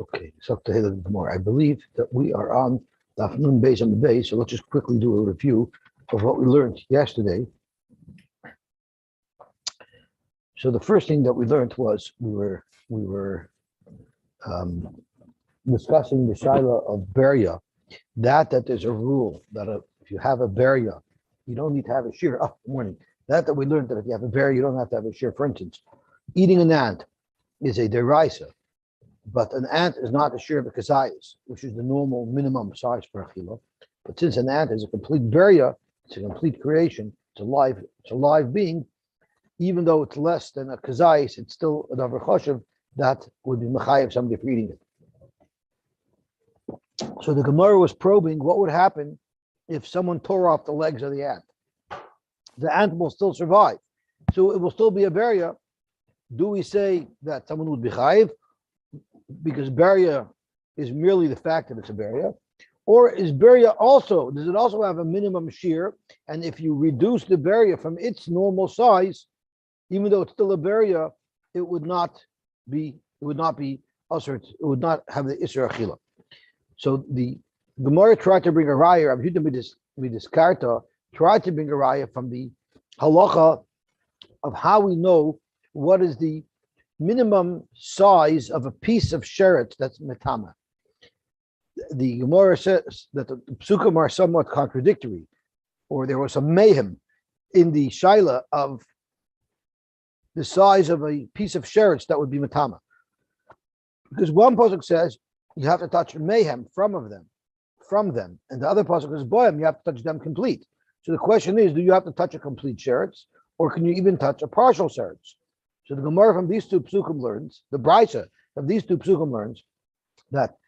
Okay, so to hit it more. I believe that we are on the afternoon base on the base, so let's just quickly do a review of what we learned yesterday. So the first thing that we learned was we were discussing the shaila of beria. That there's a rule that if you have a beria, you don't need to have a shear up in the morning. That we learned that if you have a beria, you don't have to have a shear. For instance, eating an ant is a deraisa. But an ant is not a shear b'kazayis, which is the normal minimum size for a chila. But since an ant is a complete beria, it's a complete creation, it's a live being, even though it's less than a kazayis, it's still an avrachoshev that would be mechayev somebody for eating it. So the Gemara was probing what would happen if someone tore off the legs of the ant. The ant will still survive. So it will still be a beria. Do we say that someone would be chayiv? Because beria is merely the fact that it's a beria, or is beria also, does it also have a minimum shear? And if you reduce the beria from its normal size, even though it's still a beria, it would not be usher, it would not have the isra achila. So the Gemara tried to bring a raya, Rabbi Yehuda Midiskarta tried to bring a raya from the halacha of how we know what is the minimum size of a piece of sheretz that's metama. The Gemara says that the psukim are somewhat contradictory, or there was some mayhem in the shaila of the size of a piece of sheretz that would be metama. Because one pasuk says you have to touch mayhem from them, and the other pasuk says boyam, you have to touch them complete. So the question is, do you have to touch a complete sheretz, or can you even touch a partial sheretz? So the Gemara from these two psukim learns, the Brisa of these two psukim learns that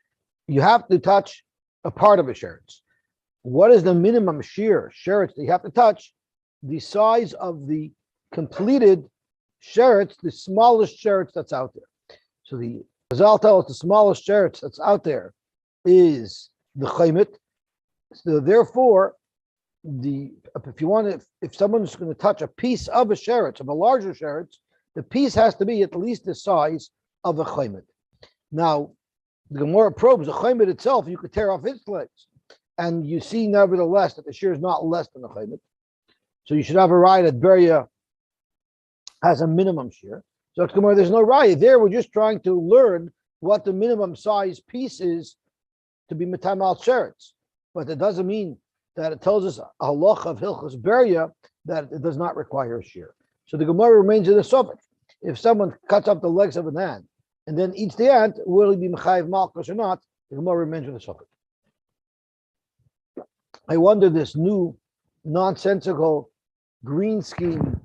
you have to touch a part of a sheretz. What is the minimum sheretz that you have to touch? The size of the completed sheretz, the smallest sheretz that's out there. So the Chazal tells us the smallest sheretz that's out there is the chaymet. So therefore, if someone's going to touch a piece of a sheretz, of a larger sheretz, the piece has to be at least the size of a chaymet. Now, the Gemara probes the chaymet itself. You could tear off its legs, and you see nevertheless that the shear is not less than a chaymet. So you should have a raya that beria has a minimum shear. So Gemara, there's no raya there. We're just trying to learn what the minimum size piece is to be metamal sheretz, but it doesn't mean that it tells us a halacha of hilchos beria that it does not require a shear. So the Gemara remains in the suffolk. If someone cuts up the legs of an ant and then eats the ant, will he be mechayev malchus or not? The Gemara remains in the suffolk. I wonder this new nonsensical green scheme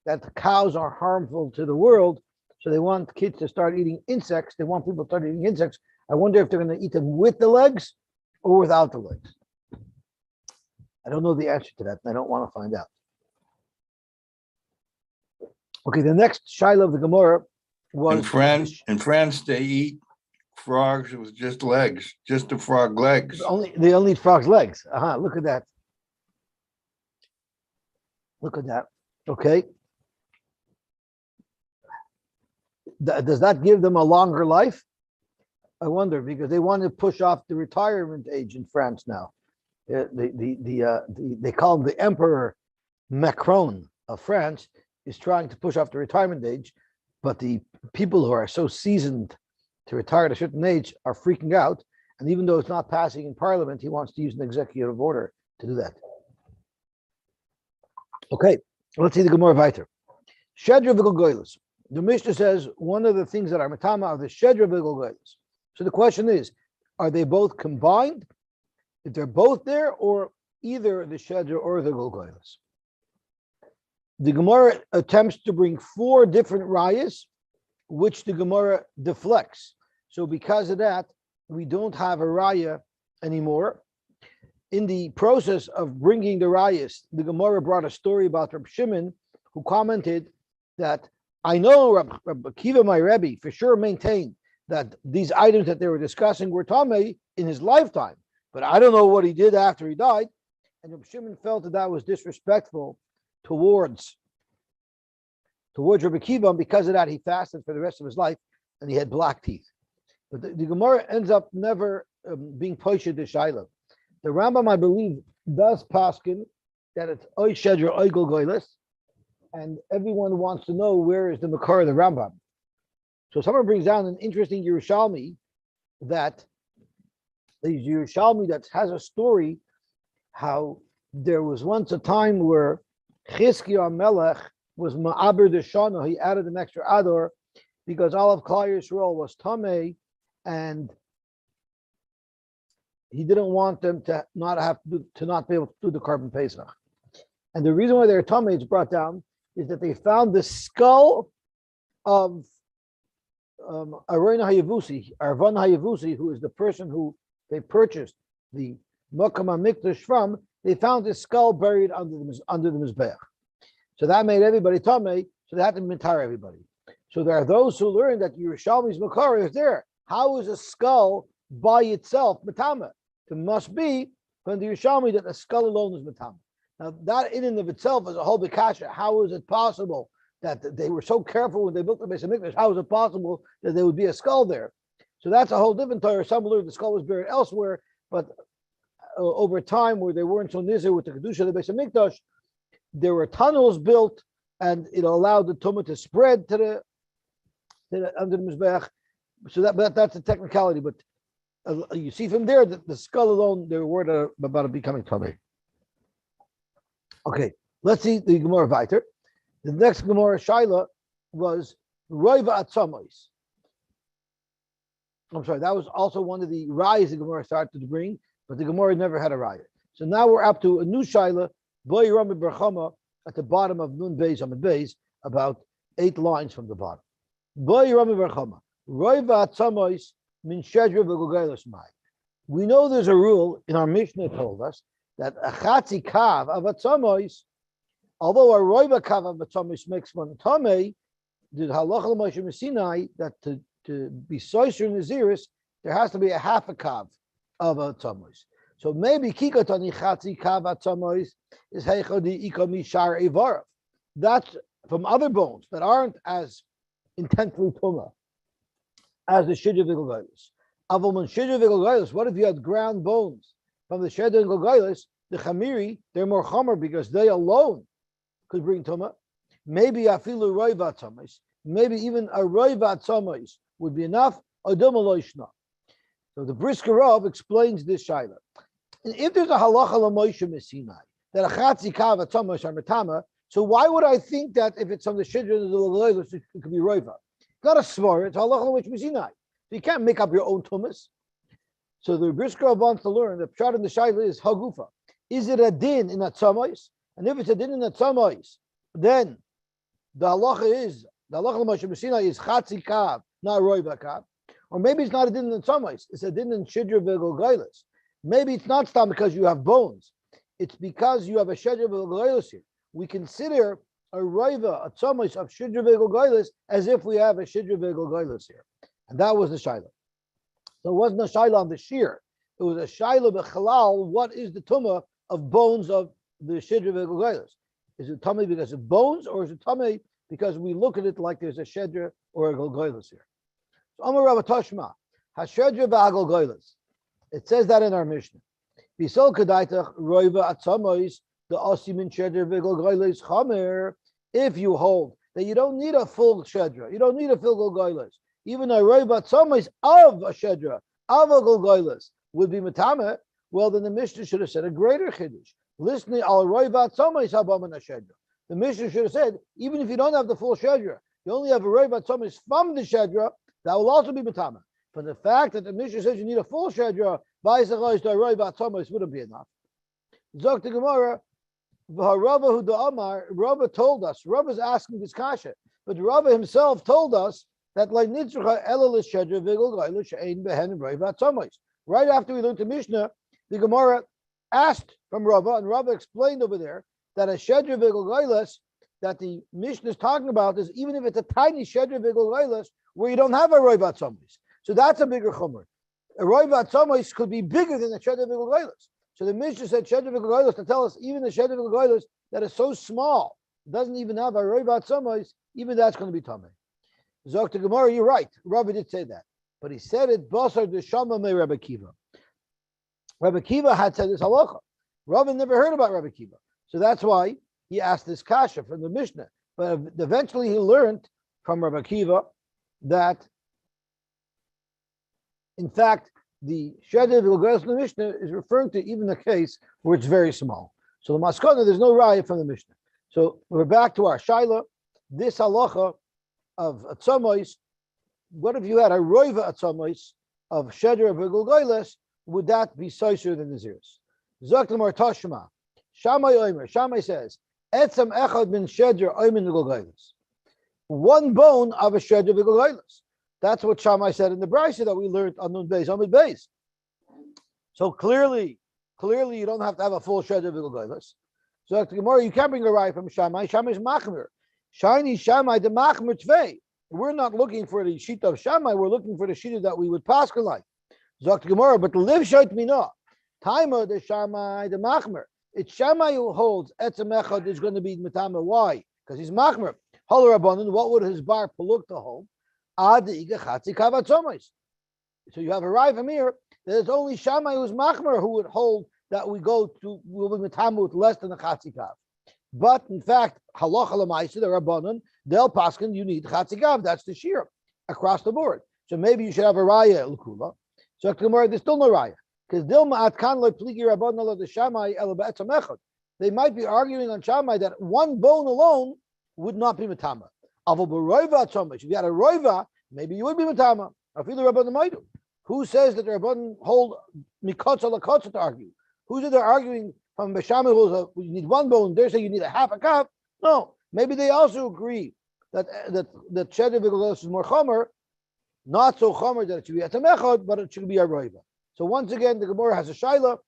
that the cows are harmful to the world, so they want kids to start eating insects. They want people to start eating insects. I wonder if they're going to eat them with the legs or without the legs. I don't know the answer to that, and I don't want to find out. Okay, the next shaila of the Gemara was in France they eat frogs with just legs, just the frog legs. They only eat frogs' legs. Look at that. Look at that. Okay. Does that give them a longer life? I wonder, because they want to push off the retirement age in France now. They call him the Emperor Macron of France is trying to push off the retirement age, but the people who are so seasoned to retire at a certain age are freaking out. And even though it's not passing in Parliament, he wants to use an executive order to do that. Okay, let's see the Gemara weiter. Shedra v'golgoylus. The Mishnah says one of the things that are matama are the shedra v'golgoylus. So the question is, are they both combined? If they're both there, or either the shedra or the golgoylus? The Gemara attempts to bring 4 different rayas, which the Gemara deflects. So because of that, we don't have a raya anymore. In the process of bringing the rayas, the Gemara brought a story about Reb Shimon, who commented that I know Reb Akiva, my Rebbe, for sure maintained that these items that they were discussing were tamei in his lifetime, but I don't know what he did after he died. And Reb Shimon felt that was disrespectful towards Reb Akiva, and because of that, he fasted for the rest of his life, and he had black teeth. But the Gemara ends up never being poshed to Shaila. The Rambam, I believe, does paskin that it's oy shedra oy golgoilis, and everyone wants to know where is the makar of the Rambam. So someone brings down an interesting Yerushalmi that the Yerushalmi that has a story how there was once a time where Chizkiah Melech was ma'aber deshana. He added an extra ador because all of Klal Yisrael was tamei, and he didn't want them to not be able to do the Korban Pesach. And the reason why they're tamei, it's brought down, is that they found the skull of Arvan Hayavusi, who is the person who they purchased the Makam HaMikdash from. They found his skull buried under the Mizbeach. So that made everybody tamei, so they had to retire everybody. So there are those who learn that Yerushalmi's Makar is there. How is a skull by itself matama? It must be from the Yerushalmi that the skull alone is matama. Now that in and of itself is a whole bikasha. How is it possible that they were so careful when they built the Beis HaMikdash? How is it possible that there would be a skull there? So that's a whole different Torah. Some learned the skull was buried elsewhere, but over time, where they weren't so nizir with the kedusha of the Beis HaMikdash, there were tunnels built, and it allowed the tumah to spread to the under the mizbeach. So that's a technicality, but you see from there that the skull alone, they were worried about it becoming tummy. Okay, let's see the Gemara weiter. The next Gemara Shaila was Roiva Atzamos. I'm sorry, that was also one of the rayas the Gemara started to bring, but the Gemara never had a raya. So now we're up to a new Shaila, Boy Rami Berchama, at the bottom of Nun Beis Amid Beis, about 8 lines from the bottom. Boy Rami Berchama, Roiva Atzamos min Shedra v'Gogaylos Mai. We know there's a rule in our Mishnah told us that a Chatzi Kav of Atzamos, although a Roiva Kav of Atzamos makes one Tamei, the Halacha L'Moshe Messinai, that to be Soiser in Naziris, there has to be a half a Kav of Atzamos. So maybe Kikotani Chatzi Kav Atzamos is Heichodi Ikomi Shar Evarav. That's from other bones that aren't as intensely Tumah as the Shidra V'Gogaylos. Avon Shidra V'Gogaylos, what if you had ground bones from the Shidra V'Gogaylos, the Chamiri, they're more Chomer because they alone could bring Tumah. Maybe Afilu Roiva Atzamos, maybe even a Roiva Atzamos would be enough. Adom Aloishna. So the Brisker Rav explains this shaila. And if there's a halacha l'Moshe Messinai that a Chatzi Kav Atzamos are metama, so why would I think that if it's from the Shidra of the V'Gogaylos, it could be Roiva? It's not a svar, it's halacha l'Moshe Messinai. So you can't make up your own tumas. So the Brisker Rav wants to learn, the pshat in the shaila is hagufa. Is it a din in Atzamos? And if it's a din in Atzamos, then the halacha l'Moshe Messinai is Chatzi Kav, not Roiva Kav. Or maybe it's not a din in Atzamos, it's a din in Shidra V'Gogaylos. Maybe it's not stam because you have bones. It's because you have a Shidra V'Gogaylos here. We consider a Roiva Atzamos of Shidra V'Gogaylos as if we have a Shidra V'Gogaylos here. And that was the Shaila. So it wasn't a Shaila on the shear. It was a Shaila B'Chalal. What is the Tumah of bones of the Shidra V'Gogaylos? Is it Tumah because of bones, or is it Tumah because we look at it like there's a Shidra or a Golgoylos here? So Amar Rav Toshma, HaShedra V'Golgoylos. It says that in our Mishnah. Bisol Kedaitach Roiva Atzamos the Osimin Shedra V'Golgoylos Chamer. If you hold that you don't need a full Shedra, you don't need a full Golgoylos, even a Roiva Atzamos of a Shedra, of a Golgoylos would be Matama, well then the Mishnah should have said a greater Chiddush. Listening al Roiva Atzamos Habaman Shedra. The Mishnah should have said, even if you don't have the full Shedra, you only have a Roiva Atzamos from the Shedra, that will also be Matama. But the fact that the Mishnah says you need a full Shedra, Vaisachos to a Roiva Atzamos wouldn't be enough. Zok the Gemara, V'harava Huda Amar, Rava told us, Rava's asking this kasha, but Rava himself told us that like Nitzrucha Elul Shedra V'Golgoylos She'ein Behen Roiva Atzamos. Right after we learned the Mishnah, the Gemara asked from Rava, and Rava explained over there that a Shedra V'Golgoylos that the Mishnah is talking about is even if it's a tiny Shedra V'Golgoylos where you don't have a Roiva Atzamos. So that's a bigger Chumr. A Roiva Atzamos could be bigger than a Shedra V'Golgoylos. So the Mishnah said Shedra V'Golgoylos to tell us even the Shedra V'Golgoylos that is so small, doesn't even have a Roiva Atzamos, even that's going to be Tameh. Zok to Gemara, you're right. Rabbi did say that. but he said it basar deshama me Rabbi Kiva. Rabbi Kiva had said this halacha. Rava never heard about Rabbi Kiva, so that's why he asked this kasha from the Mishnah. But eventually he learned from Rabbi Kiva that, in fact, the Shedder Vilgoyos in the Mishnah is referring to even a case where it's very small. So the Maskana, there's no raya from the Mishnah. So we're back to our Shaila. This halacha of Atzamois, what if you had a roiva Atzamois of Shedder Vilgoyos? Would that be soiser than Naziris? Zaklamar Tashma. Shammai Omer. Shammai says, Etzem echad min Shedder Omer Vilgoyos. One bone of a Shedder Vilgoyos. That's what Shammai said in the Brisa that we learned on Nun Beis, Amid Beis. So clearly, you don't have to have a full Shedder Vilgoyos. So after Gemara, you can't bring a raya from Shammai. Shammai is Machmir. Shiny Shammai, the Machmir Tvei. We're not looking for the sheet of Shammai. We're looking for the sheet that we would pass like. Zok Gemara, but the live shoit mina. Timer the Shammai, the Machmir. It's Shammai who holds Etzem Echad is going to be Matama. Why? Because he's Machmir. Holler Rabbanan, what would his bar Paluk to hold? So you have a raya from here. There's only Shammai who's Machmir who would hold that we go to, we'll be Matama with less than a Chatzikav. But in fact, halacha l'maisa, the Rabbanan, they'll paskin, you need Chatzikav. That's the shear across the board. So maybe you should have a raya l'kula. So there's still no raya. Because they might be arguing on Shammai that one bone alone would not be Matama. If you had a roiva, maybe you would be Matama. Who says that the Rabbanan hold mikotza lakotza to argue? Who's it they're arguing from Beshama who you need one bone, they're saying you need a half a cup? No. Maybe they also agree that Shedder Vilgoyos is more chomer, not so chomer that it should be a tamechod, but it should be a roiva. So once again, the Gemara has a shaila.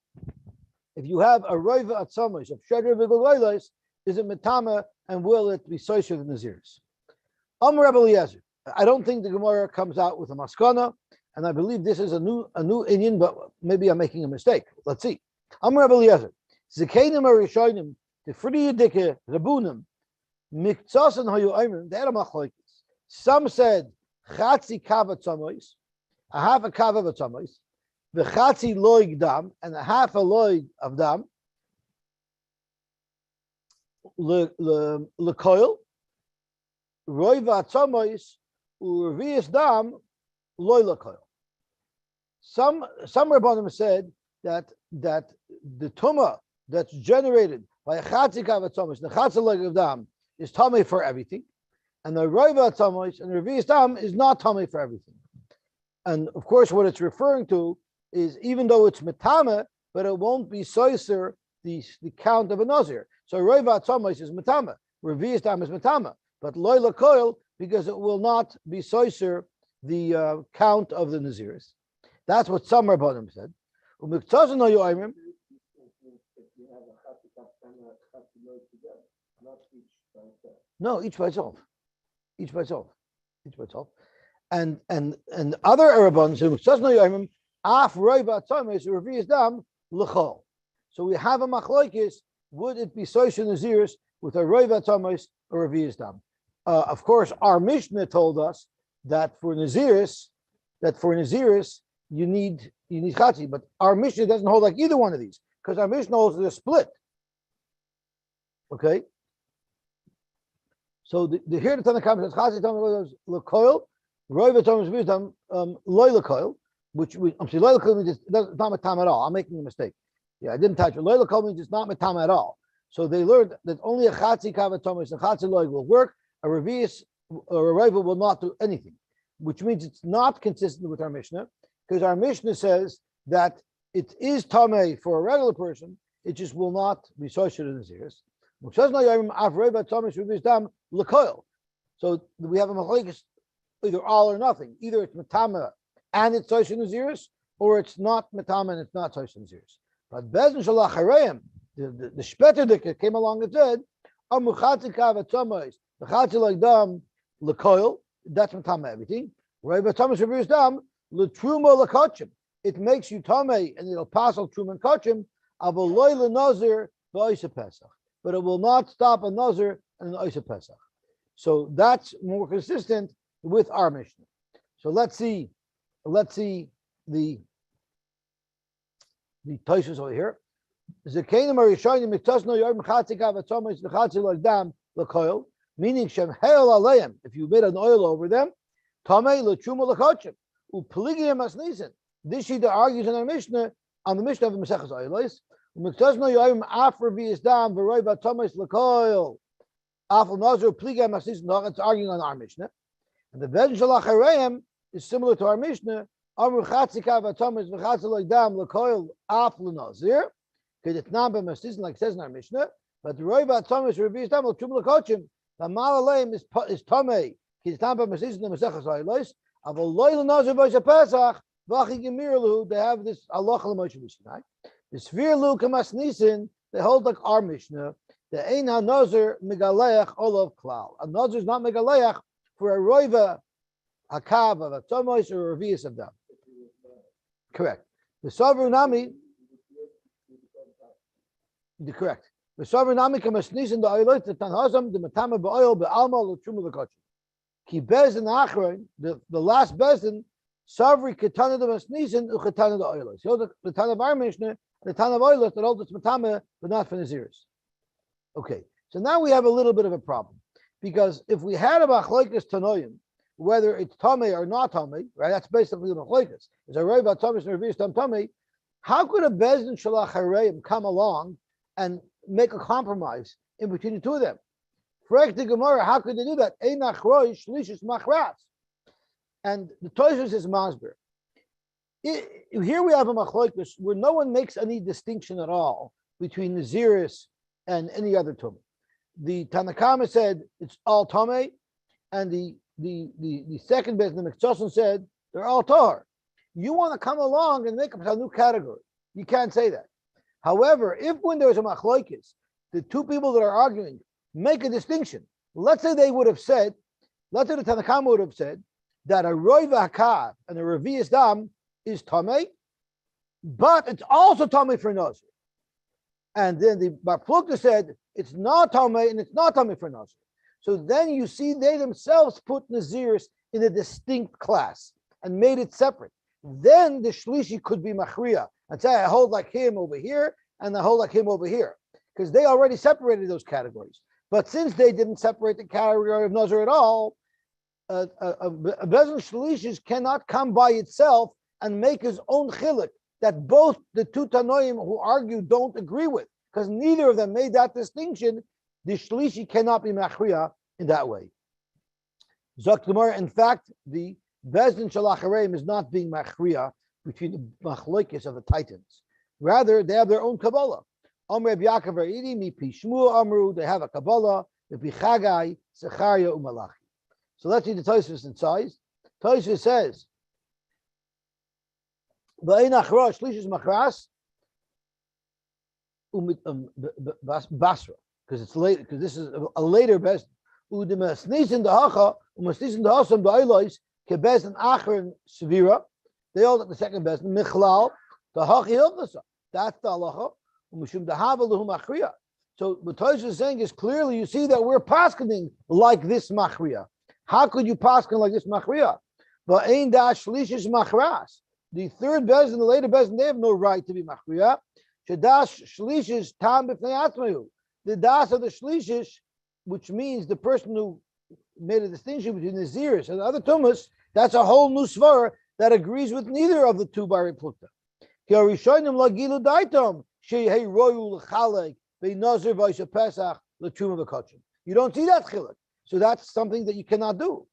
If you have a roiva at summers of Shedder Vilgoyos, is it metama and will it be soiser than Naziris? Rabbi Eliezer. I don't think the Gemara comes out with a maskana, and I believe this is a new Indian, but maybe I'm making a mistake. Let's see. Rabbi Eliezer. Zekeinim arishonim the friyadike rabunim mikzasan hayu oimrim. They had a machlokes. Some said chatzi kavat samois, a half a kavat samois, the chatzi loig dam, and a half a loig of dam. Le coil. Roiva Tzomois Urvius Dam Loila Koil. Some Rabbanim said that the Tuma that's generated by a Chatzikav Tzomois, the Chatzalag of Dam, is Tomei for everything, and the Roiva Tzomois and Urvius Dam is not Tomei for everything. And of course, what it's referring to is even though it's Metame, but it won't be Soiser the count of a Nazir. So Roiva Tzomois is Metame, Urvius Dam is Metame. But loyla koil, because it will not be soiser the count of the Naziris. That's what some Rabbanim said. No, each by itself. And other Rabbanim say af roiva tzames revius dam l'chol. So we have a machlokes. Would it be soiser Naziris with a roiva tzames or revius dam? Of course, our Mishnah told us that for Naziris you need Chatzi, but our Mishnah doesn't hold like either one of these because our Mishnah holds the split. Okay, so here the Tanakh says Chatzi Tanakh lekoil, roiva Thomas wisdom loy lekoil, which I'm saying loy lekoil means it's not matam at all. I'm making a mistake. Yeah, I didn't touch it. Loy lekoil means it's not matam at all. So they learned that only a Chatzi kavat Thomas and Chatzi loy will work. A revius or a rival will not do anything, which means it's not consistent with our Mishnah, because our Mishnah says that it is tamei for a regular person, it just will not be social in his ears. So we have a machlokes, either all or nothing. Either it's metama and it's social in his ears, or it's not metama and it's not social in his ears. But bezin shalach hareim, the shpeter that came along and said, the Chatzilag dam lekoil, that's matama everything. Right, but Thomas reviewed dam letruma lekachim. It makes you tamei, and it'll pass on truma and kachim. Avoloy lenazir ba'isa pesach, but it will not stop a nazir and an isa pesach. So that's more consistent with our Mishnah. So let's see let's see the Tosfos over here. Meaning Shem Hel Aleim, if you made an oil over them, Tamei L'Truma L'Kochim, U'Pligiyam Asnisin. This she argues in our Mishnah, on the Mishnah of Maseches Oilos. U'Miktosno Yoyim Afar V'Yizdam V'Roi B'Tamei L'Koil. Afal Nazir Pligiyam Asnisin. It's arguing on our Mishnah, and the Bezin Shalach Hareim is similar to our Mishnah. Amru Chatzika V'Tamei V'Chatz L'Dam L'Koil Afal Nazir. Because it's not by Masnisin like it says in our Mishnah, but the Roi B'Tamei V'Yizdam L'Truma L'Kochim. The Malaleim is Tomei. He's not by Masnisin the Maseches Oilos. Aval Loyal Nazir V'Yisha Pesach. They have this Allah Mishnah. The Sphere Lu Kamas Nisin, they hold like our Mishnah. The Ein Nazir Megaleach Olav Klal. A Nazir is not Megaleach for a Roiva Hakav of a Tomois or a Revius of them. Correct. The Sovereign Nami, correct. The Sovereign Nami Kamas Nisin, the Oilos, the Tanhazam, the Matama Ba'oil, the Alma, the Truma, the Kochim. Ki Bezin Achron, the last Bezin, Savri Ketana the Masnisin, Uchetana the Oilos. So the Tana of our Mishnah, the Tana of Oilos, that holds its Matama, but not for Naziris. Okay, so now we have a little bit of a problem. Because if we had a Machloikas Tanoim, whether it's Tomei or not Tomei, right, that's basically the Machloikas. It's a Rei about Tomei and Revius Tam Tomei. How could a Bezdin Shalach Hareim come along and make a compromise in between the two of them? Frek the Gemara, how could they do that? Einach Roi Shlishis Machras. And the Tosfos is Masber. Here we have a Machloikus where no one makes any distinction at all between Naziris and any other Tumah. The Tanakama said it's all Tomei, and the second Beis, the Mikzoson, said they're all Tahar. You want to come along and make up a new category. You can't say that. However, if when there's a Machloikus, the two people that are arguing make a distinction, let's say they would have said, let's say the Tanakama would have said, that a Roiva Hakav and a Revius Dam is Tomei, but it's also Tomei for Nazir. And then the Bar Plukta said it's not Tomei and it's not Tomei for Nazir. So then you see they themselves put Naziris in a distinct class and made it separate. Then the Shlishi could be Machriya and say, I hold like him over here and I hold like him over here. Because they already separated those categories. But since they didn't separate the category of Nazir at all, a Bezin Shlishis cannot come by itself and make his own chiluk that both the two Tanoim who argue don't agree with, because neither of them made that distinction. The Shlishi cannot be Machriya in that way. Zok Gemara, in fact, the Bezdin Shalach Hareim is not being Machriya between the Machloikis of the Titans. Rather, they have their own Kabbalah. Amr Yaakov Aridi, Mipi Shmuel Amru, they have a Kabbalah, Mipi Chagai, Zechariah Umalachi. So let's see the Tosfos in size. Tosfos says, "V'einach rosh shlishis machras basra," because it's late. Because this is a later best. U'demasnisin dahacha u'masnisin dahasam da'ilais kebezin achron sevira. They all at the second best. Michlal dahachi hilchasa. That's the halacha. U'mishum dahavaluhu machriya. So what Tosfos is saying is clearly you see that we're paskening like this machriya. How could you paskin like this machriya? But ein dash shlishis machras. The third bezin, the later bezin, they have no right to be machriya. Shedash shlishis tam b'fnei atzmayu. The das of the shlishis, which means the person who made a distinction between the Naziris and the other tumas, that's a whole new svara that agrees with neither of the two bari plukta. Ki harishonim lagilu daitom shehei royu l'chalek be'nazir v'yisha pesach l'truma v'kachim. You don't see that chilek. So that's something that you cannot do.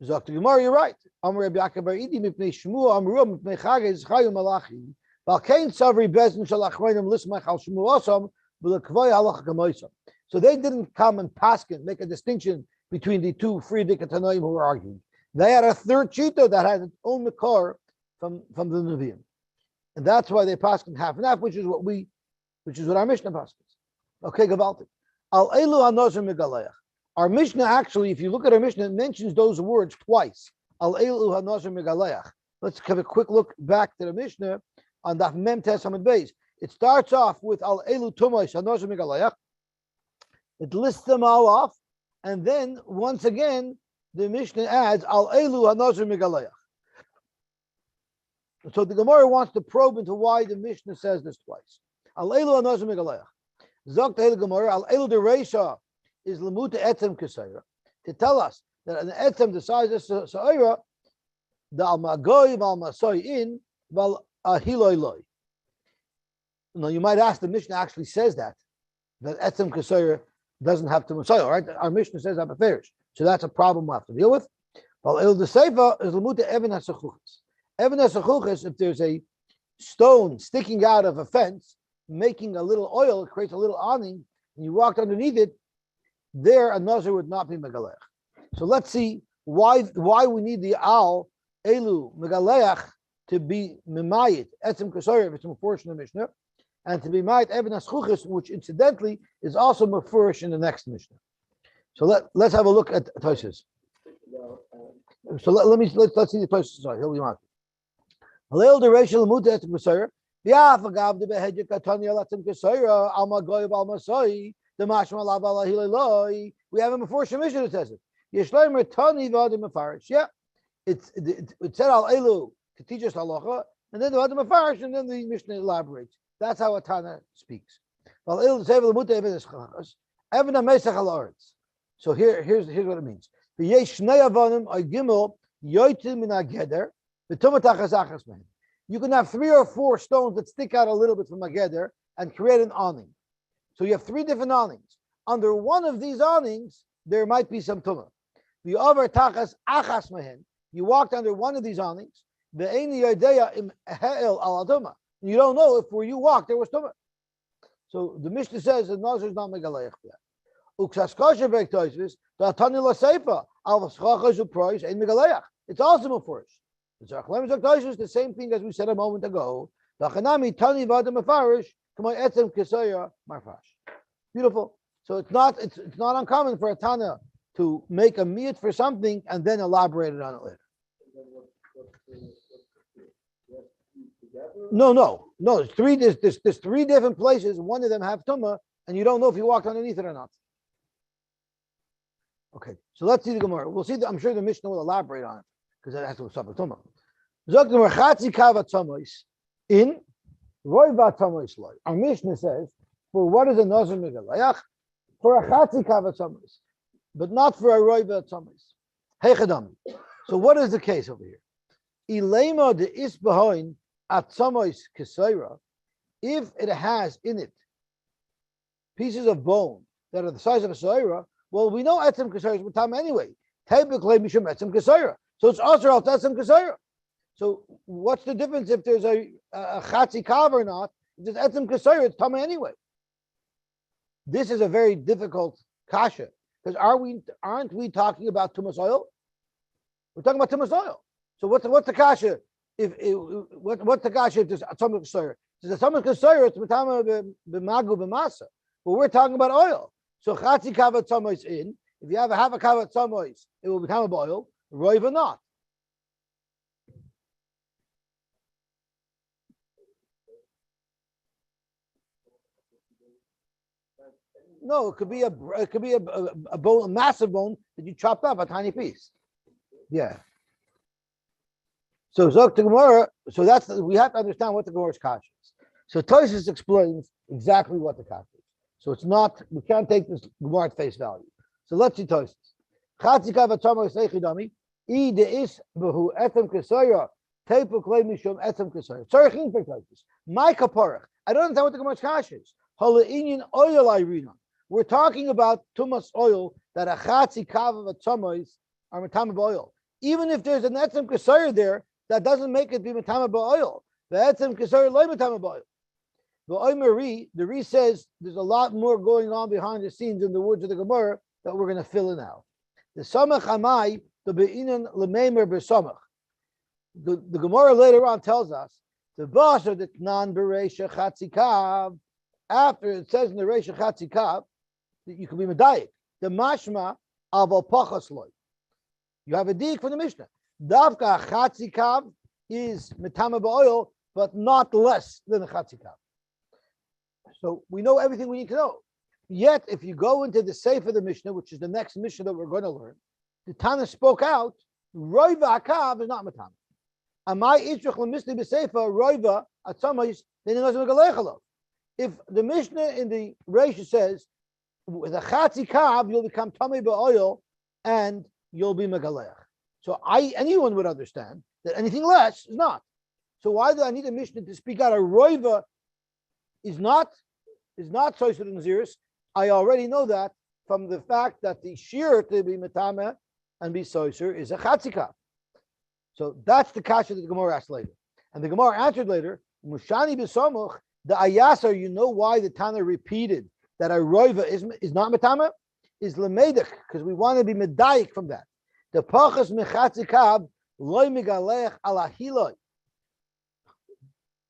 Zok to Gemara, you're right. Amr Rabbi Yaakov Aridi mipnei Shmuel Amru mipnei Chagei Zchayu Malachi. Balkein Savri Bezdin Shalach Hareim Lismach Al Shmuel Asam B'Lekvay Halacha Kamoisam. So they didn't come and paskin, make a distinction between the two Friedik and Tanoim who were arguing. They had a third chita that had its own makar from the Nevi'im, and that's why they paskin half and half, which is what our Mishnah paskins. Okay, Gavaltik. Al Elu HaNazir Megaleach. Our Mishnah actually, if you look at our Mishnah, it mentions those words twice. Al Elu HaNazir Megaleach. Let's have a quick look back to the Mishnah on Daf Mem Tes Amud Beis. It starts off with Al Elu Tumois HaNazir Megaleach. It lists them all off, and then once again the Mishnah adds Al Elu HaNazir Megaleach. So the Gemara wants to probe into why the Mishnah says this twice. Al elu anazir megaleach. Zok tehel Gemara al elu dereisha is lemuta etzem kesayra, to tell us that an etzem the size of sayra, the al magoy al masoy in val ahiloi loy. Now you might ask, the Mishnah actually says that etzem kesayra doesn't have to masoy, right? Our Mishnah says that affairs, so that's a problem we'll have to deal with. Val el the seifa is lemuta even hasachuchas. Even hasachuchas, if there's a stone sticking out of a fence, making a little oil, it creates a little awning, and you walked underneath it, there a nazir would not be megalech. So let's see why we need the al elu megalech to be mimayit etzem kasayir if it's mefurish in the Mishnah, and to be mayit even aschuchis, which incidentally is also mefurish in the next Mishnah. So let's have a look at Tosfos. So let's see the Tosfos. Sorry, here we are. Halil the racial muta etzem kasayir. Yeah, forgav the behedja katanya latzem kasayir alma goyv alma soy. The mashma la bala hileloi. We have a mefurish Mishnah that says it. Yeshloim retani v'adim mefarish. Yeah, it said al elu to teach us halacha, and then the v'adim mefarish, and then the Mishnah elaborates. That's how a Tana speaks. Al elu sevel muta even eschachas even a mesach al aretz. So here's what it means. V'yesh shnei avanim ay gimel yoytim min ageder v'tumat achas mehem. You can have 3 or 4 stones that stick out a little bit from a geder and create an awning. So you have 3 different awnings. Under one of these awnings, there might be some tumah. The over tachas achas mehen. You walked under one of these awnings. The eini yodeya im he'el al tumah. You don't know if where you walked there was tumah. So the Mishnah says the nazir is not megalayich yet. Uksas kosher bek toisvis the atani laseifa al schachas uprois ein megalayich. It's also mefurish. It's the same thing as we said a moment ago. The chanami tani v'adam mefarish. Beautiful. So it's not uncommon for a Tana to make a miyat for something and then elaborate it on it later. No. There's 3 different places. One of them have tumah, and you don't know if you walked underneath it or not. Okay, so let's see the Gemara. We'll see. I'm sure the Mishnah will elaborate on it because that has to stop with tumah. Zok the chatzi kavat tumos in. Our Mishnah says, for what is a nazir megalayach? For a chatzi kavat tzamos, but not for a roiva tzamos. Hey chadami. So what is the case over here? Ilema de isbahoin at tzamos kesayra. If it has in it pieces of bone that are the size of a sayra, well, we know etzem kesayra is matam anyway. Typically mishum etzem kesayra. So it's also al etzem kesayra. So what's the difference if there's a chatzi kav or not? If there's etzem kesayra, it's tama anyway. This is a very difficult kasha because aren't we talking about tumas oil? We're talking about tumas oil. So what's the kasha? What's the kasha if there's a tumas kesayra? If there's a tumas kesayra, it's matama b'magu b'masa. But we're talking about oil. So chatzi kav tzamos in. If you have a kav tzamos, it will become oil. Roiv or not. No, it could be a bone, a massive bone that you chopped up a tiny piece. Yeah. So Zok to Gemara. So we have to understand what the Gemara's kasha is. So Tosfos explains exactly what the kasha is. So it's not, we can't take this Gemara at face value. So let's see Tosfos. Chatzi kav tzamos eichidami I deis behu etem kesayra teipu klei mishum etem kesayra. Tzarichin for Tosfos. My kaparach. I don't understand what the Gemara's kasha is. Hala inyan oil irina. We're talking about tumas oil that a chatzi kav of a tzamos are matama oil. Even if there's an etzem kesayra there, that doesn't make it be matama oil. The etzem kesayra loy matama oil. The Ri says there's a lot more going on behind the scenes in the words of the Gemara that we're going to fill in now. The samach amai the beinan lemeimer besamach. The Gemara later on tells us the basar the knan bereisha chatzi kav. After it says in the reisha chatzi kav, you can be medayik. The mashma aval pachas loy. You have a dig from the Mishnah. Davka chatzi kav is metama ba'oil, but not less than a chatzi kav. So we know everything we need to know. Yet, if you go into the Sefer of the Mishnah, which is the next Mishnah that we're going to learn, the Tana spoke out, Roiva Akav is not matama. Amai itzrich lemisli b'seifa roiva atzamayis then megalech. If the Mishnah in the Reisha says with a chatzi kav you'll become tamei ba'oil and you'll be megalech. So anyone would understand that anything less is not. So why do I need a Mishnah to speak out? A roiva is not soiser in Naziris. I already know that from the fact that the shear to be metame and be soiser is a chatzika. So that's the kasha that the Gemara asked later. And the Gemara answered later, Mushani b'somuch, the ayasar, you know why the Tana repeated that a roiva is not metame? Is lemedich, because we want to be medayik from that. The pachas mechatzikav loy migalech ala hiloi.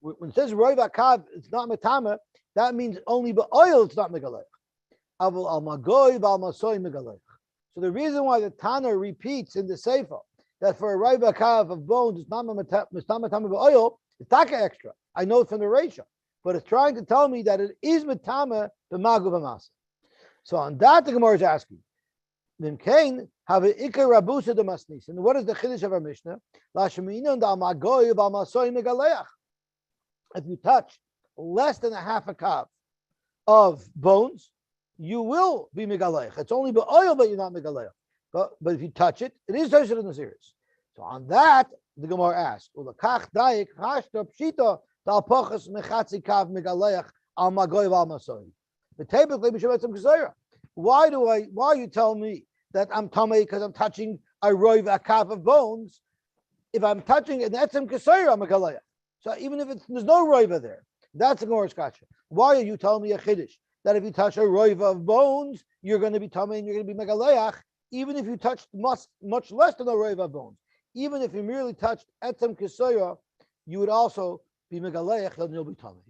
When it says roiva kav, it's not metame, that means only ba'oil it's not megalech. Avol al magoy val masoy megalech. So the reason why the Tana repeats in the Sefer that for a roiva kav of bones it's not metame ba'oil, it's taka extra. I know it from the Reisha, but it's trying to tell me that it is metame b'magu b'masa. So on that the Gemara is asking, Nimkain have an ikar rabusa de masnis. And what is the chiddush of our Mishnah? Lashminon da magoy val masoy megaleach. If you touch less than a half a cup of bones, you will be megalech. It's only oil, but you're not megalech. But if you touch it, it is Tosher in the series. So on that, the Gemara asks, "Ulakach daik hashta pshita dal pachas mechatzi kav megalech al magoy val masoy." The table why you tell me that I'm tamei because I'm touching a roiv a calf of bones? If I'm touching an etzem kesayra, I'm a galaya. So even if there's no roiva there, that's a Gemara's kasha. Why are you telling me a chiddush that if you touch a roiva of bones, you're going to be tamei and you're going to be megalayach, even if you touched much less than a roiva of bones? Even if you merely touched etzem kesayra, you would also be megalayach and you'll be tamei.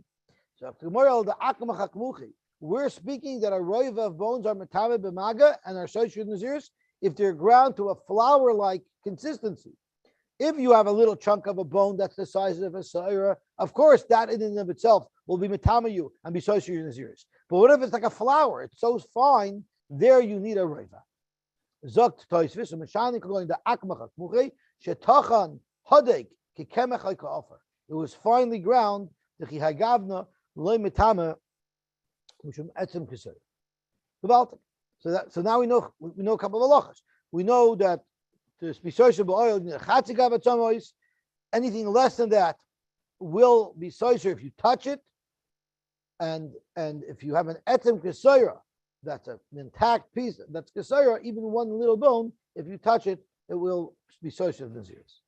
So the Gemara the akamach hakmuchi. We're speaking that a roiva of bones are metame b'maga and are soish naziris if they're ground to a flour-like consistency. If you have a little chunk of a bone that's the size of a saira, of course that in and of itself will be metame you and be soish naziris. But what if it's like a flour? It's so fine. There you need a roiva. Zokt toisvis and meshani going to akmach muche shetachan hadek kikemech offer. It was finely ground. The chihagavna loy metame. So now we know a couple of halachas. We know that to be soiser oil, anything less than that will be soiser if you touch it, and if you have an etzem kesayra, that's an intact piece that's kesayra, even one little bone, if you touch it, it will be soiser of naziris.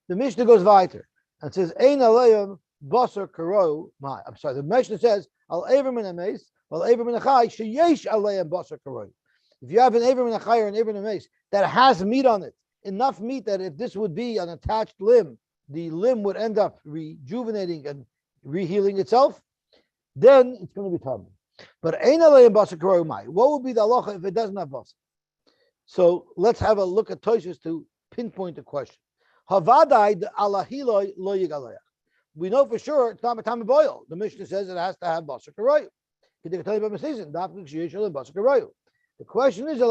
The Mishnah goes weiter and says, "Ein alayim basar karo." I'm sorry. The Mishnah says, "Al ever min ameis, al ever min achai sheyesh alayim basar karo." If you have an ever min achai or an ever min ameis that has meat on it, enough meat that if this would be an attached limb, the limb would end up rejuvenating and rehealing itself, then it's going to be tummy. But ein alayim basar karo mai. What would be the halacha if it doesn't have basar? So let's have a look at Tosfos to pinpoint the question. Havadai alahiloi lo yigalayach. We know for sure it's not matame boil. The Mishnah says it has to have basar karayu. The question is, we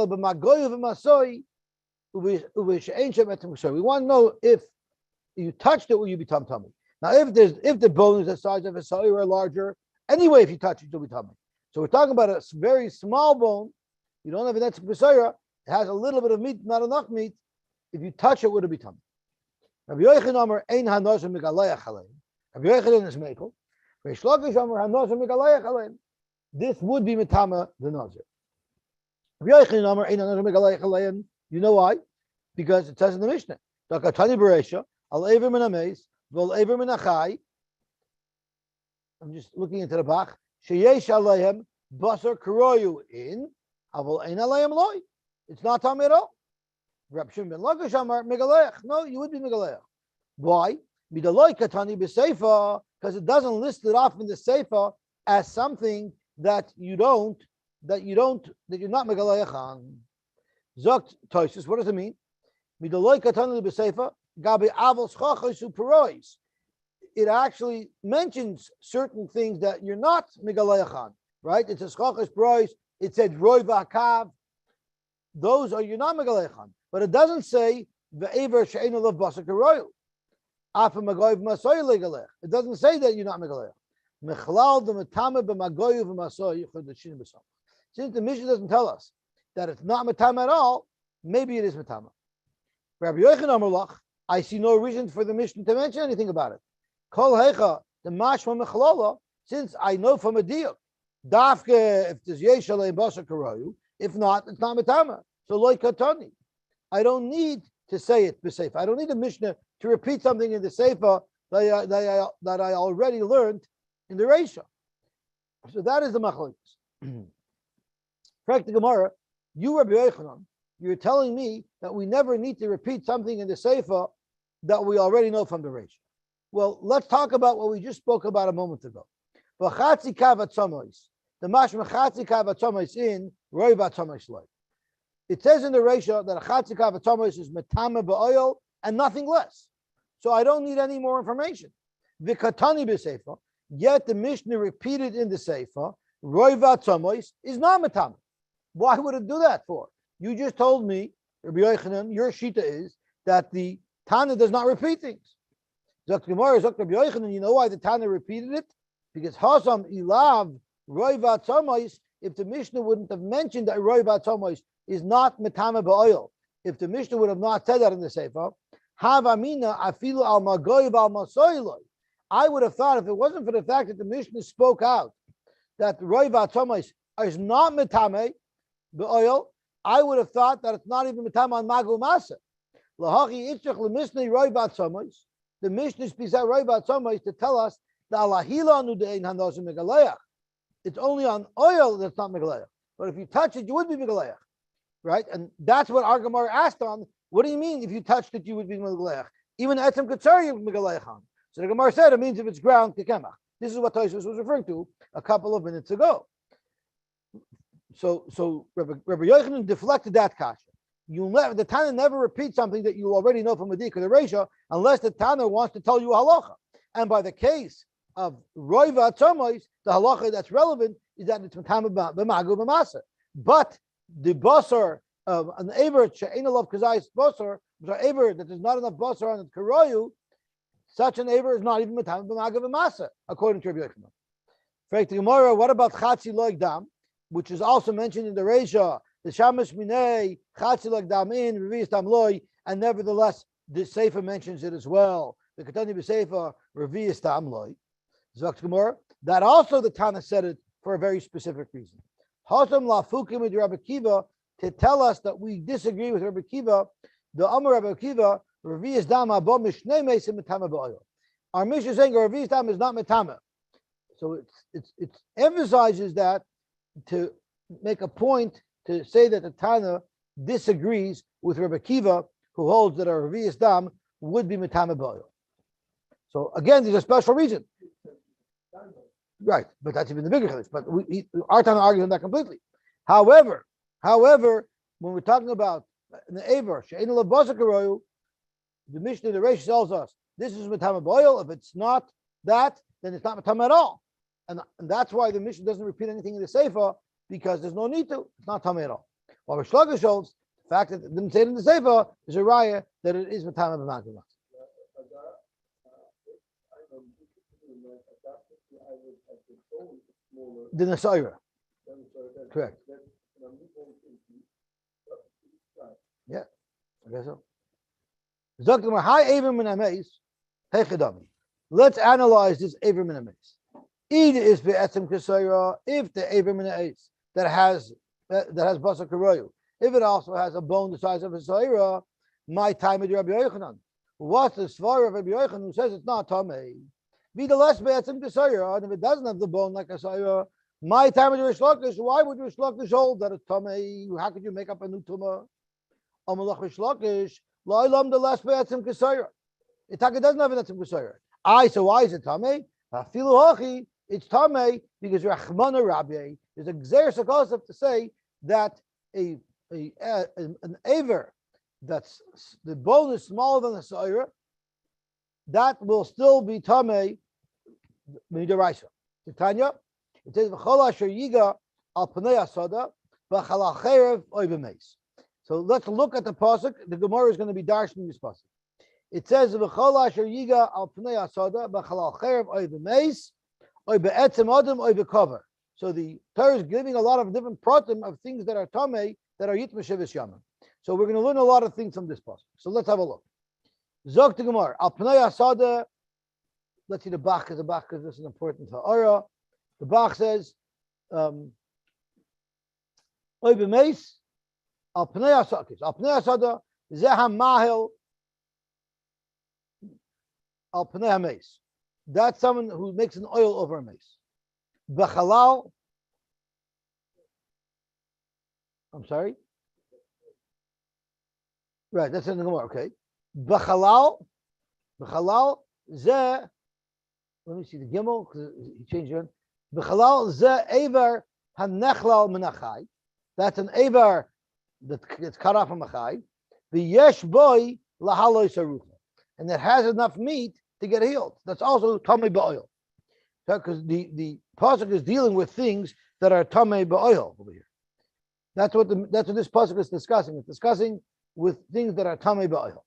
want to know if you touched it, will you be tummy? Now, if the bone is the size of a soy or larger, anyway, if you touch it, you'll be tummy. So we're talking about a very small bone. You don't have an etzem kesayra. It has a little bit of meat, not enough meat. If you touch it, would it be tummy? Rabbi Yochanan Amar ein hanosem megalayach alein. Rabbi Yochanan is mekel. Reish Lakish Amar hanosem megalayach alein. This would be metama the Nazir. Rabbi Yochanan Amar ein hanosem megalayach alein. You know why? Because it says in the Mishnah, Dakatani Beresha al ever min ameis v'al ever min achai. I'm just looking into the Bach. Sheyesh aleihem basar karoyu in aval ein aleihem loy. It's not tummy at all. Rab Shimon ben Lakish Amar megalayach. No, you would be megalayach. Why? Midaloi katani b'seifa, because it doesn't list it off in the seifa as something that you're not megalayach on. Zokt Tosfos, what does it mean? Midaloi katani b'seifa gabi avos chachos uperois. It actually mentions certain things that you're not megalayach on, right? It says chachos perois. It said roy v'akav. Those are you're not megalayach on. But it doesn't say ve'ever she'enu lav basar karoyu. Afa magoy v'masoy legalech. It doesn't say that you're not megalech. Mechlal the metame b'magoy v'masoy yichud l'shin b'sam. Since the Mishnah doesn't tell us that it's not metame at all, maybe it is metame. Rabbi Yochanan Amalach, I see no reason for the Mishnah to mention anything about it. Kol hecha the mashma mechlala. Since I know from a deal, dafke if there's yesh alei basar karoyu, if not, it's not metame. So loy katani. I don't need to say it b'seifa. I don't need a Mishnah to repeat something in the seifa that I already learned in the Reisha. So that is the machlokes. Correct the Gemara. You, Rabbi Yochanan, you're telling me that we never need to repeat something in the seifa that we already know from the Reisha. Well, let's talk about what we just spoke about a moment ago. V'chatzi kavat tzomois. The mashma chatzi kavat tzomois in roi vat tzomois loy. It says in the Reisha that a chatzikav atomis is metame ba'oil and nothing less. So I don't need any more information. Vikatani b'seifa, yet the Mishnah repeated in the Seifa, roiva atomis is not metame. Why would it do that for? You just told me, Rabbi Yochanan, your shita is that the Tana does not repeat things. Zok Gemara, Zok Rabbi Yochanan, you know why the Tana repeated it? Because Hasam ilav roiva atomis, if the Mishnah wouldn't have mentioned that roiva atomis is not metame ba'oil. If the Mishnah would have not said that in the Sefer, havamina afilu al magoy al masoiloi. I would have thought if it wasn't for the fact that the Mishnah spoke out that roi v'atomis is not metame ba'oil, I would have thought that it's not even metame on magu masa. Lahachi itzach lemisnei roi v'atomis. The Mishnah speaks out roi v'atomis to tell us that alahila nu de'ein hanosim megaleach. It's only on oil that's not megaleach. But if you touch it, you would be megaleach. Right? And that's what our Gemara asked on. What do you mean if you touched it, you would be Megalech? Even etzem katsar, you would be Megalech on. So the Gemara said it means if it's ground, kekemach. This is what Tosfos was referring to a couple of minutes ago. So Rabbi Yochanan deflected that kasha. The Tana never repeats something that you already know from the Dik or the Reisha, unless the Tana wants to tell you a halacha. And by the case of Roiva Tzomois, the halacha that's relevant is that it's Matama b'magu b'masa. But the basar of an aver she'ein alav kazayis basar, which are aver that there's not enough basar on the karoyu, such an aver is not even metam b'magav b'masa, according to Rabbi Yochanan. Fact the Gemara, what about chatzi loig dam, which is also mentioned in the Reisha, the shamish minei chatzi loig dam in revius dam loy, and nevertheless the Sefer mentions it as well. The Ketani b'Sefer revius dam loy. Zok Gemara, that also the Tana said it for a very specific reason. Hasam lafukim with Rabbi Kiva to tell us that we disagree with Rabbi Kiva. The Amar Rabbi Kiva revius dam abo mishnei meisim metama ba'oil. Our Mishnah is saying revius dam is not metama, so it emphasizes that to make a point to say that the Tana disagrees with Rabbi Kiva, who holds that a revius dam would be metama ba'oil. So again, there's a special reason. Right, but that's even the bigger chiddush. But our Tana argues on that completely. However, when we're talking about the aver she'ein alav basar karoyu, the Mishnah, the Reish tells us this is metama ba'oil. If it's not that, then it's not metama at all, and that's why the Mishnah doesn't repeat anything in the Sefer, because there's no need to. It's not tama at all. While Rish Lakish holds the fact that it didn't say it in the Sefer is a raya that it is metama b'magdala. The Nazir. Correct. Yeah, I guess so. Let's analyze this Aver min Ames. Either is be'etzem kasayra, if the Aver min Ames that has basar karoyu, if it also has a bone the size of a sayra, my time with Rabbi Yochanan. What's the svar of Rabbi Yochanan who says it's not tamei? Be the less be'etzem kasayra, and if it doesn't have the bone like a sayra, my time with Rish Lakish. Why would Rish Lakish hold that it's tamei? How could you make up a new tumah? Amalach Rish Lakish, lo'ilam the less be'etzem kasayra. Itaka doesn't have an etzem kasayra. So why is it tamei? Afilu hachi, it's tamei because Rachmana Rabbi is a gzer sakosef to say that an aver that's the bone is smaller than the sayra, that will still be tamei midiraisa. Tanya, it says v'chol asher yiga al panei asada v'chal acherev oy b'meis. So let's look at the pasuk. The Gemara is going to be darshing this pasuk. It says v'chol asher yiga al pnei asada b'chalal cherev oy b'meis oy be'etzem adam oy be'kover. So the Torah is giving a lot of different pratim of things that are tamei that are yit m'shevis yamim. So we're going to learn a lot of things from this pasuk. So let's have a look. Zok to Gemara al pnei asada. Let's see the Bach, because this is important ha'ara. The Bach says, oy b'meis al pnei asada. Al pnei asada zeh ha'mahel al pnei ha'meis. That's someone who makes an oil over a mace. B'chalal. I'm sorry. Right, that's in the Gemara. Okay. B'chalal zeh. Let me see the Gimel because he changed it. B'chalal zeh aver hanechlal menachai. That's an aver that gets cut off from a chai. The yesh boy lahaloy sarucha, and it has enough meat to get healed. That's also tamei ba'oil, because the pasuk is dealing with things that are tamei ba'oil over here. That's what this pasuk is discussing. It's discussing with things that are tamei ba'oil.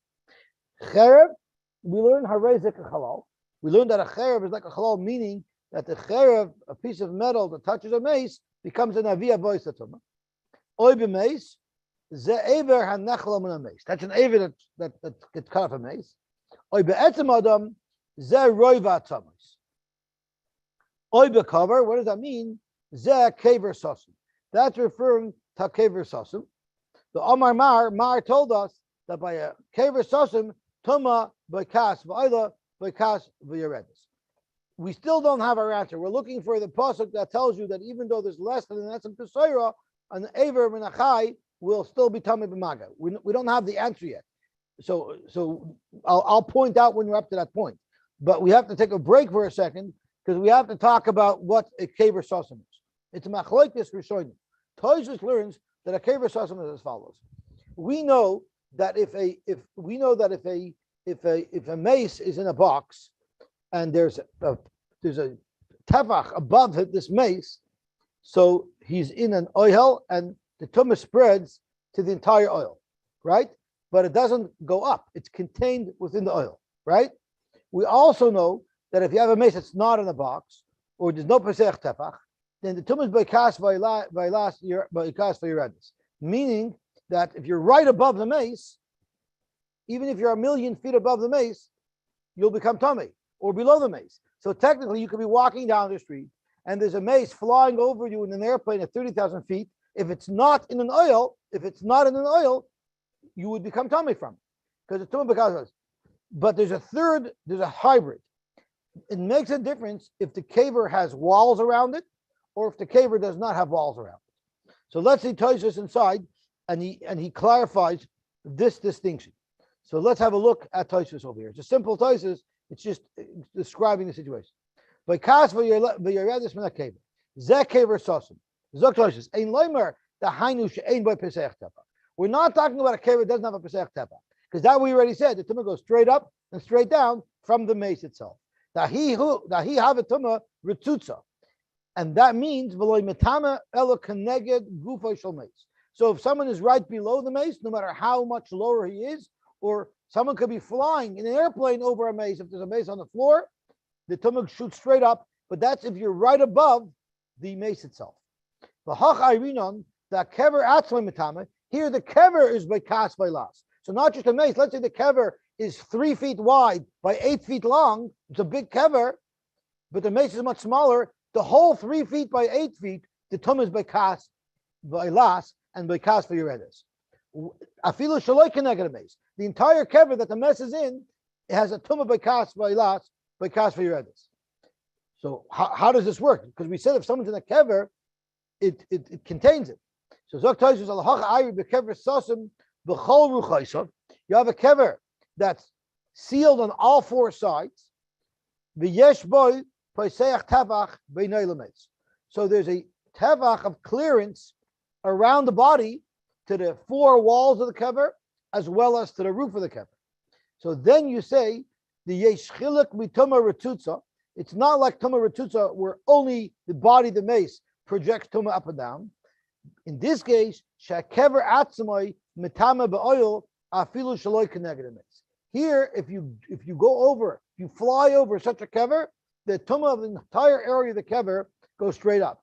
Cherev, we learn harezek halal. We learned that a cherev is like a halal, meaning that the cherev, a piece of metal that touches a mace, becomes an aviyah voice atuma. Oy b'meis ze aver hanechla min a mace. That's an aver that gets cut off a mace. Oy be'etzem adam ze roiva tamas. Oy be'kover. What does that mean? Ze kever sasum. That's referring to kever sasum. The Omar Mar told us that by a kever sasum tuma by kas v'ayla. We still don't have our answer. We're looking for the pasuk that tells you that even though there's less than an etzem kesoira, an aver menachai will still be tamei b'maga. We don't have the answer yet. So I'll point out when we're up to that point. But we have to take a break for a second because we have to talk about what a kever sasum is. It's a machlokes rishonim. Tosfos learns that a kever sasum is as follows. We know that if a mace is in a box and there's a tefach above this mace, so he's in an oil and the tumah spreads to the entire oil, right? But it doesn't go up; it's contained within the oil, right? We also know that if you have a mace that's not in a box or there's no pesach tefach, then the tumah is beikas for yeredus, meaning that if you're right above the mace, even if you're 1,000,000 feet above the mace, you'll become tamei, or below the mace. So technically, you could be walking down the street, and there's a mace flying over you in an airplane at 30,000 feet. If it's not in an oil, you would become tamei from it, because it's tumah b'kazas. But there's a hybrid. It makes a difference if the caver has walls around it, or if the caver does not have walls around it. So let's see Tosfos inside, and he clarifies this distinction. So let's have a look at Tosfos over here. It's a simple Tosfos. It's just describing the situation. We're not talking about a kever that doesn't have a pesach tepa, because that we already said the tumah goes straight up and straight down from the mace itself. That he have a tumah ritzutza, and that means v'loy metama elo keneged gufay shel mace. So if someone is right below the mace, no matter how much lower he is, or someone could be flying in an airplane over a mace. If there's a mace on the floor, the tumah shoots straight up, but that's if you're right above the mace itself. The kever atzmai metame. Here the kever is by kas by las. So not just a mace. Let's say the kever is 3 feet wide by 8 feet long. It's a big kever, but the mace is much smaller. The whole 3 feet by 8 feet, the tumah is by kas by las and by kas for yeredus. Afilu shaloi keneged mace. The entire kever that the mess is in, it has a tumah by kas for yeredus. So how does this work? Because we said if someone's in a kever, it contains it. So Zok Tosfos alacha ayri bekever sasum b'chol ruchaisov. You have a kever that's sealed on all 4 sides. V'yesh boy peiseach tevach b'nei lemeis. So there's a tevach of clearance around the body to the 4 walls of the kever, as well as to the roof of the kever. So then you say the yesh chiluk mituma retutza. It's not like tuma retutza where only the body, the mace, projects tuma up and down. In this case, shakever atzmai mitama beoil afilu shaloi keneged mace. Here, if you go over, you fly over such a kever, the tumah of the entire area of the kever goes straight up.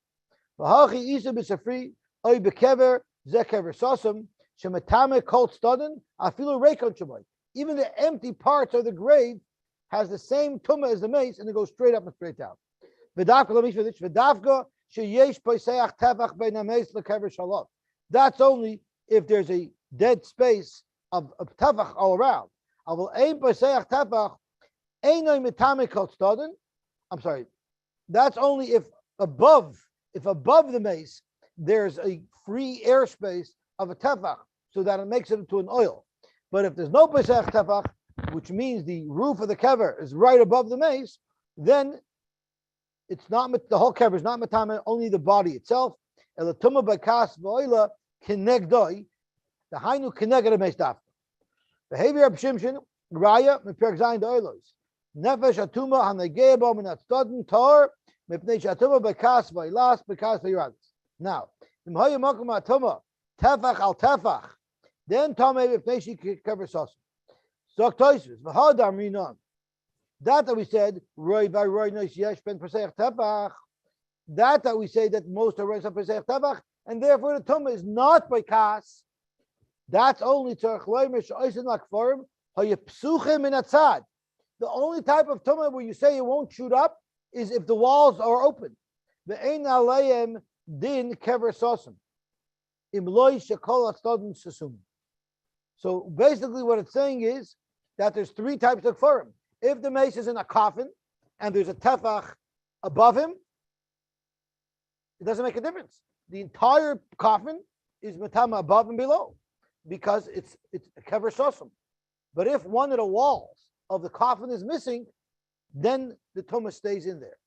Even the empty parts of the grave has the same tumah as the mace, and it goes straight up and straight down. That's only if there's a dead space of tefach all around. I'm sorry. That's only if above the mace there's a free airspace of a tefach, so that it makes it into an oil. But if there's no pesach tefach, which means the roof of the kever is right above the mace, then it's not the whole kever is not matame, only the body itself. Elatuma bakas v'oila kinegdoi, the hainu kineged mace daf. Behavior of Shimshon raya meperk zayin oilos. Nefesh atuma hanegei bo min atzdodin tor mipnei shatuma bakas v'oilas bakas v'yiradas. Now, im hayu makom atuma tefach al tefach, then tamei mipnei she kever sosim. Zok toisus v'hadam rinon. That we said, roy by roy nois yesh ben pesach tefach. That we say that most are rois of pesach tefach, and therefore the tumah is not by kas. That's only tzarich loymer she'oisen lakforim hayepsuchim in atzad. The only type of tumah where you say it won't shoot up is if the walls are open. Ve'ein aleim din kever sosim im loy shekol atzdodin sesum. So basically, what it's saying is that there's three types of kfarim. If the mace is in a coffin and there's a tefach above him, it doesn't make a difference. The entire coffin is matama above and below because it's a kever sosim. But if one of the walls of the coffin is missing, then the tumah stays in there.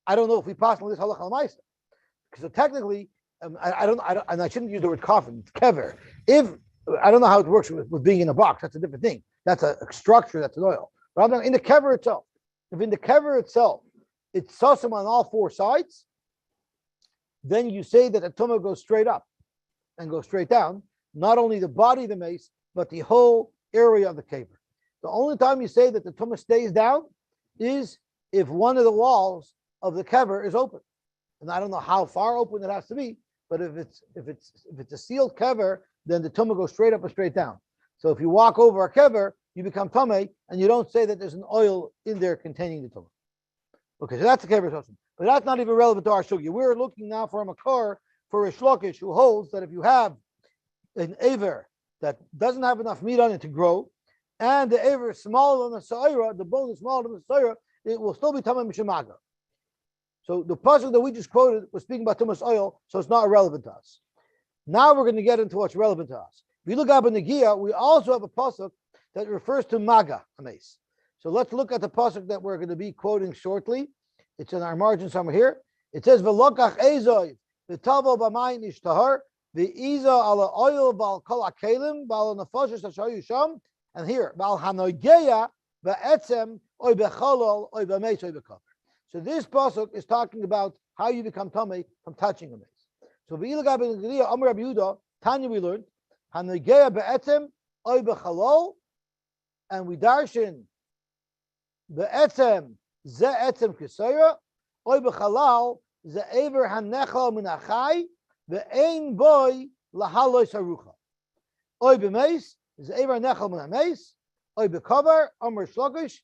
I don't know if we pass on this halakha l'maisa, because technically, I don't, and I shouldn't use the word coffin. It's kever. If I don't know how it works with being in a box, that's a different thing. That's a structure. That's an oil. But I'm talking in the kever itself. If in the kever itself it's sosim on all four sides, then you say that the tumah goes straight up and goes straight down. Not only the body of the mace, but the whole area of the kever. The only time you say that the tumah stays down is if one of the walls of the kever is open. And I don't know how far open it has to be, but if it's a sealed kever, then the tumah goes straight up and straight down. So if you walk over a kever, you become tamei, and you don't say that there's an oil in there containing the tumah. Okay, so that's the kever sosim. But that's not even relevant to our sugya. We're looking now for a makar, for a shlokish who holds that if you have an aver that doesn't have enough meat on it to grow, and the aver is smaller than the sa'ira, the bone is smaller than the sa'ira, it will still be tamei mishamaga. So the pasuk that we just quoted was speaking about tumas oil, so it's not irrelevant to us. Now we're going to get into what's relevant to us. If you look up in the Gia, we also have a pasuk that refers to maga, a mace. So let's look at the pasuk that we're going to be quoting shortly. It's in our margin somewhere here. It says, "V'lokach ezoy v'tavo b'mayim ishtahar v'iza ala oil b'al kol akelim b'al nefashos ashayu sham." And here, b'al hanogeya b'etzem oy b'cholol oy b'meis oy b'kover. So this pasuk is talking about how you become tamei from touching a mace. So v'ilagab in the Amar Rabbi Yehuda, Tanya we learned hanogeya b'etzem oy b'cholol, and we darshan b'etzem ze etzem kesayra oy b'chalal ze ever hanechal min achai ve'ein boy lahaloy sarucha oy b'meis ze ever hanechal min hameis oy b'kover Amar shlokish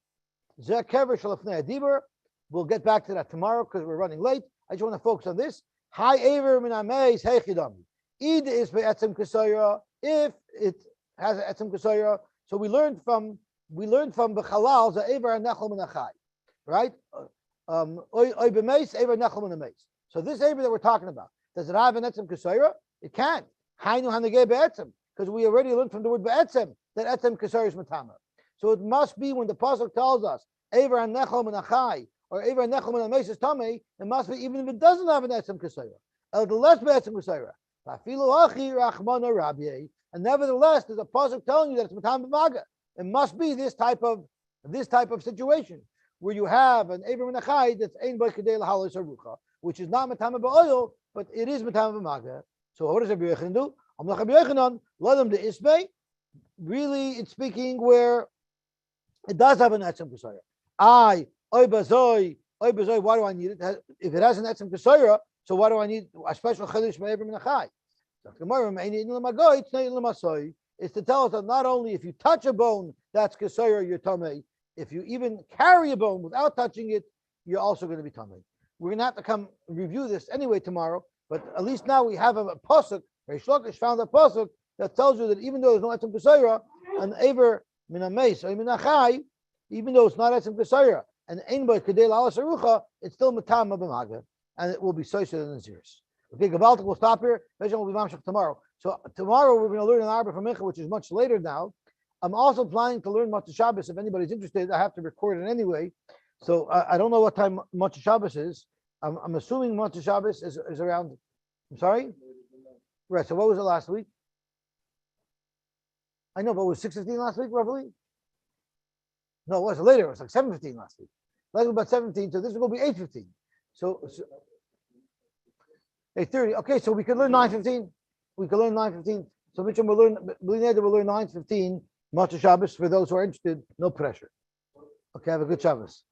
ze kever shalafnei adibur. We'll get back to that tomorrow because we're running late. I just want to focus on this. Hi ever min hameis heichidami. Id is be'etzem kesayra if it has an etzem kesayra. So we learned from b'chalal ze ever hanechal min achai. Right? Oy b'meis, ever nechal min hameis. So this ever that we're talking about, does it have an etzem kesayra? It can't. Hainu hanegei be'etzem, because we already learned from the word be'etzem that etzem kesayra is matama. So it must be when the pasuk tells us ever nechal min achai or ever nechal min hameis is tamei, it must be even if it doesn't have an etzem kesayra. The less be'etzem kesayra. Afilu achi rachmana rabbi, and nevertheless, there's a pasuk telling you that it's matam b'maga. It must be this type of situation where you have an Eber Menachai that's Ein Boy Kedei L'Haloi Sarucha, which is not Matama Ba'oil, but it is Matama B'Maga. So what does Rabbi Yochanan do? Amlach Rabbi Yochanan, let him the Isbei, really it's speaking where it does have an etzem kesayra. Oy bazoi, why do I need it? If it has an etzem kesayra, so why do I need a special chiddush me'ever min achai? Is to tell us that not only if you touch a bone, that's kesayra, you're tamei. If you even carry a bone without touching it, you're also going to be tamei. We're going to have to come review this anyway tomorrow, but at least now we have a pasuk. Reish Lakish found a pasuk that tells you that even though there's no etzem kesayra, an aver min ameis or min achai, even though it's not etzem kesayra, and anybody kadei la'alas arucha, it's still matam b'maga, and it will be soiser than Nazir's. Okay, Gabaltik will stop here. Veshan will be mamshach tomorrow. So tomorrow we're going to learn an Arba from Mincha, which is much later now. I'm also planning to learn Motzei Shabbos. If anybody's interested, I have to record it anyway. So I don't know what time Motzei Shabbos is. I'm assuming Motzei Shabbos is around. I'm sorry. Right. So what was it last week? I know, but it was 6:15 last week, roughly. No, it wasn't later. It was like 7:15 last week. Like about 17. So this will be 8:15. So 8:30. Okay, so we could learn 9:15. We could learn 9:15. So Mitchell will learn 9:15 Motzei Shabbos for those who are interested. No pressure. Okay, have a good Shabbos.